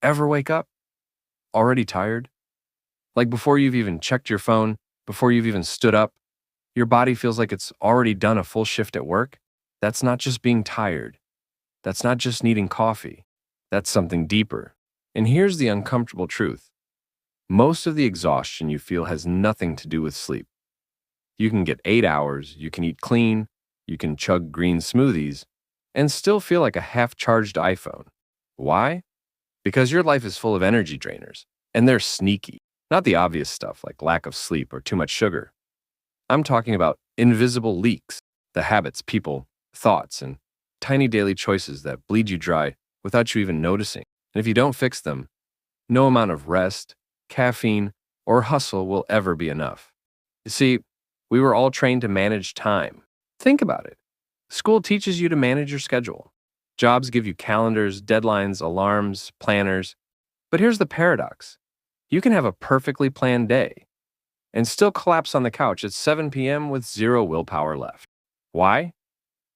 ever wake up already tired? Like before you've even checked your phone, before you've even stood up, your body feels like it's already done a full shift at work? That's not just being tired. That's not just needing coffee. That's something deeper. And here's the uncomfortable truth. Most of the exhaustion you feel has nothing to do with sleep. You can get 8 hours, you can eat clean, you can chug green smoothies, and still feel like a half-charged iPhone. Why? Because your life is full of energy drainers, and they're sneaky. Not the obvious stuff like lack of sleep or too much sugar. I'm talking about invisible leaks, the habits, people, thoughts, and tiny daily choices that bleed you dry without you even noticing. And if you don't fix them, no amount of rest, caffeine, or hustle will ever be enough. You see, we were all trained to manage time. Think about it. School teaches you to manage your schedule. Jobs give you calendars, deadlines, alarms, planners. But here's the paradox. You can have a perfectly planned day and still collapse on the couch at 7 p.m. with zero willpower left. Why?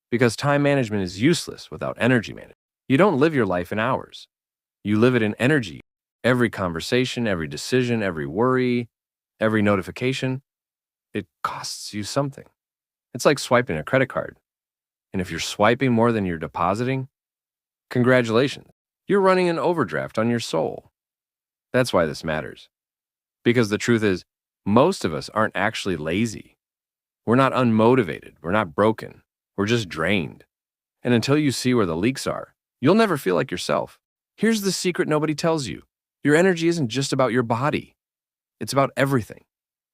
Because time management is useless without energy management. You don't live your life in hours. You live it in energy. Every conversation, every decision, every worry, every notification, it costs you something. It's like swiping a credit card. And if you're swiping more than you're depositing, congratulations, you're running an overdraft on your soul. That's why this matters. Because the truth is, most of us aren't actually lazy. We're not unmotivated. We're not broken. We're just drained. And until you see where the leaks are, you'll never feel like yourself. Here's the secret nobody tells you. Your energy isn't just about your body. It's about everything.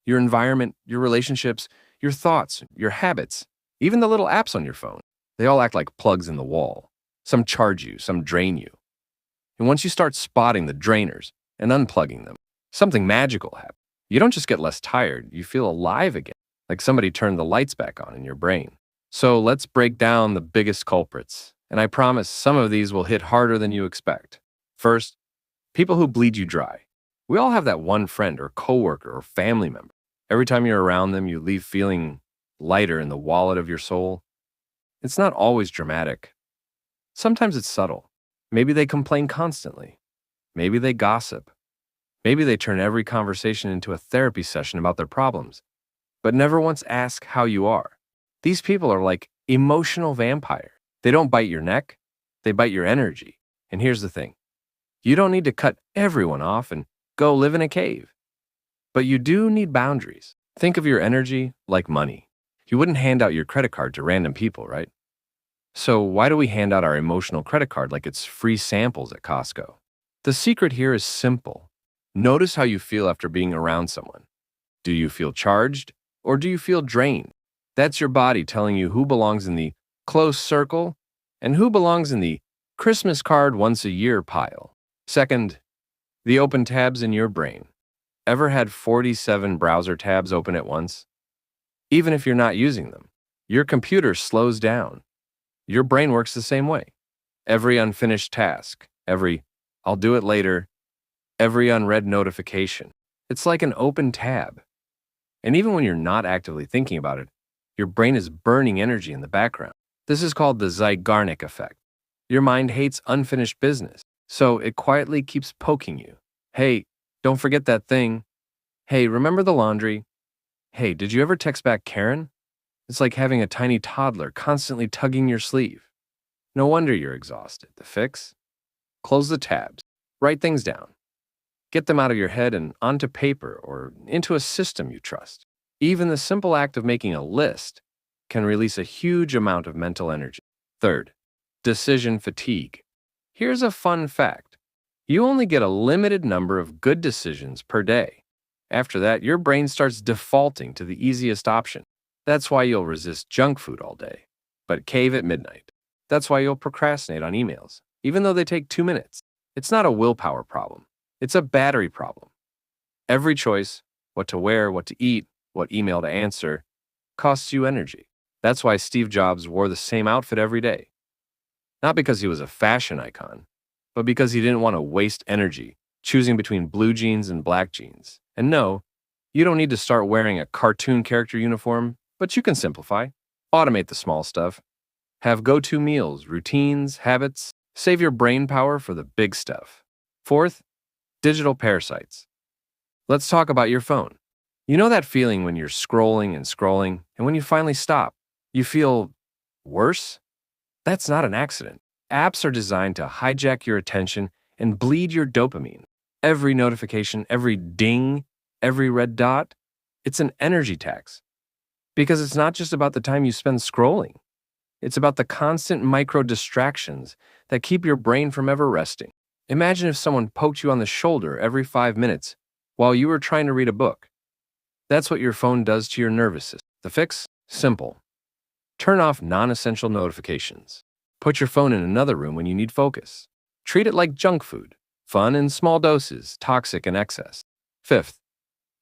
Your environment, your relationships, your thoughts, your habits, even the little apps on your phone. They all act like plugs in the wall. Some charge you, some drain you. And once you start spotting the drainers and unplugging them, something magical happens. You don't just get less tired, you feel alive again, like somebody turned the lights back on in your brain. So let's break down the biggest culprits, and I promise some of these will hit harder than you expect. First, people who bleed you dry. We all have that one friend or coworker or family member. Every time you're around them, you leave feeling lighter in the wallet of your soul. It's not always dramatic. Sometimes it's subtle. Maybe they complain constantly. Maybe they gossip. Maybe they turn every conversation into a therapy session about their problems, but never once ask how you are. These people are like emotional vampires. They don't bite your neck, they bite your energy. And here's the thing. You don't need to cut everyone off and go live in a cave. But you do need boundaries. Think of your energy like money. You wouldn't hand out your credit card to random people, right? So why do we hand out our emotional credit card like it's free samples at Costco? The secret here is simple. Notice how you feel after being around someone. Do you feel charged or do you feel drained? That's your body telling you who belongs in the close circle and who belongs in the Christmas card once a year pile. Second, the open tabs in your brain. Ever had 47 browser tabs open at once? Even if you're not using them, your computer slows down. Your brain works the same way. Every unfinished task, every "I'll do it later," every unread notification. It's like an open tab. And even when you're not actively thinking about it, your brain is burning energy in the background. This is called the Zeigarnik effect. Your mind hates unfinished business, so it quietly keeps poking you. Hey, don't forget that thing. Hey, remember the laundry? Hey, did you ever text back Karen? It's like having a tiny toddler constantly tugging your sleeve. No wonder you're exhausted. The fix? Close the tabs. Write things down. Get them out of your head and onto paper or into a system you trust. Even the simple act of making a list can release a huge amount of mental energy. Third, decision fatigue. Here's a fun fact. You only get a limited number of good decisions per day. After that, your brain starts defaulting to the easiest option. That's why you'll resist junk food all day, but cave at midnight. That's why you'll procrastinate on emails, even though they take 2 minutes. It's not a willpower problem. It's a battery problem. Every choice, what to wear, what to eat, what email to answer, costs you energy. That's why Steve Jobs wore the same outfit every day. Not because he was a fashion icon, but because he didn't want to waste energy choosing between blue jeans and black jeans. And no, you don't need to start wearing a cartoon character uniform, but you can simplify. Automate the small stuff. Have go-to meals, routines, habits. Save your brain power for the big stuff. Fourth, digital parasites. Let's talk about your phone. You know that feeling when you're scrolling and scrolling, and when you finally stop, you feel worse? That's not an accident. Apps are designed to hijack your attention and bleed your dopamine. Every notification, every ding, every red dot, it's an energy tax. Because it's not just about the time you spend scrolling. It's about the constant micro distractions that keep your brain from ever resting. Imagine if someone poked you on the shoulder every 5 minutes while you were trying to read a book. That's what your phone does to your nervous system. The fix? Simple. Turn off non-essential notifications. Put your phone in another room when you need focus. Treat it like junk food. Fun in small doses, toxic in excess. Fifth,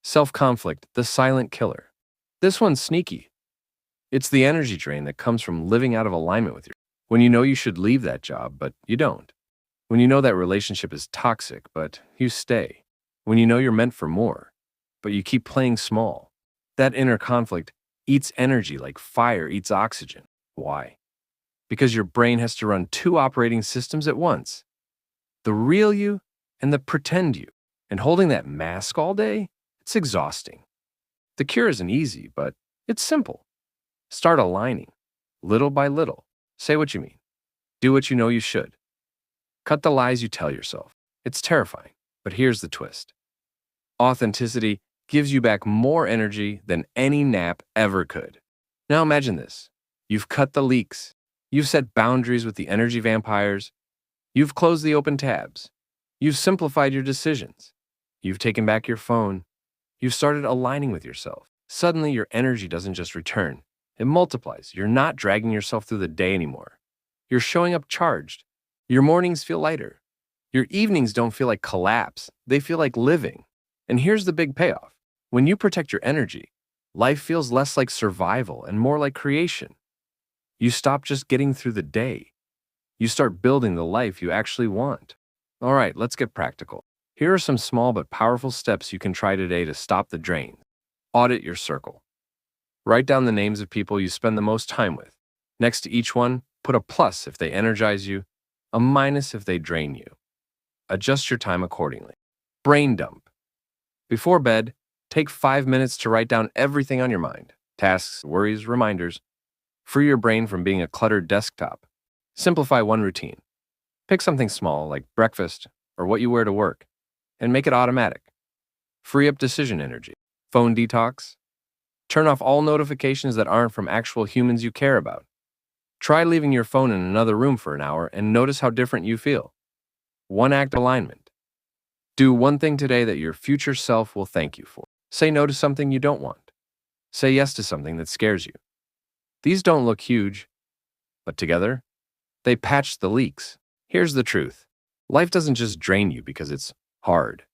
self-conflict, the silent killer. This one's sneaky. It's the energy drain that comes from living out of alignment with when you know you should leave that job, but you don't. When you know that relationship is toxic, but you stay. When you know you're meant for more, but you keep playing small. That inner conflict eats energy like fire eats oxygen. Why? Because your brain has to run two operating systems at once. The real you and the pretend you. And holding that mask all day, it's exhausting. The cure isn't easy, but it's simple. Start aligning, little by little. Say what you mean. Do what you know you should. Cut the lies you tell yourself. It's terrifying, but here's the twist. Authenticity gives you back more energy than any nap ever could. Now imagine this. You've cut the leaks. You've set boundaries with the energy vampires. You've closed the open tabs. You've simplified your decisions. You've taken back your phone. You've started aligning with yourself. Suddenly, your energy doesn't just return. It multiplies. You're not dragging yourself through the day anymore. You're showing up charged. Your mornings feel lighter. Your evenings don't feel like collapse. They feel like living. And here's the big payoff. When you protect your energy, life feels less like survival and more like creation. You stop just getting through the day. You start building the life you actually want. All right, let's get practical. Here are some small but powerful steps you can try today to stop the drain. Audit your circle. Write down the names of people you spend the most time with. Next to each one, put a plus if they energize you, a minus if they drain you. Adjust your time accordingly. Brain dump. Before bed, take 5 minutes to write down everything on your mind. Tasks, worries, reminders. Free your brain from being a cluttered desktop. Simplify one routine. Pick something small like breakfast or what you wear to work and make it automatic. Free up decision energy. Phone detox. Turn off all notifications that aren't from actual humans you care about. Try leaving your phone in another room for an hour and notice how different you feel. One act of alignment. Do one thing today that your future self will thank you for. Say no to something you don't want. Say yes to something that scares you. These don't look huge, but together, they patch the leaks. Here's the truth. Life doesn't just drain you because it's hard.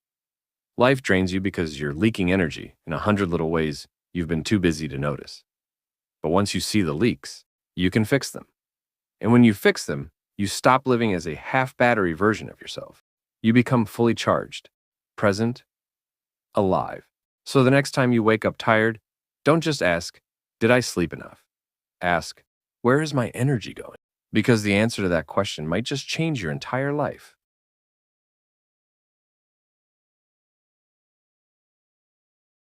Life drains you because you're leaking energy in 100 little ways you've been too busy to notice. But once you see the leaks, you can fix them. And when you fix them, you stop living as a half-battery version of yourself. You become fully charged, present, alive. So the next time you wake up tired, don't just ask, did I sleep enough? Ask, where is my energy going? Because the answer to that question might just change your entire life.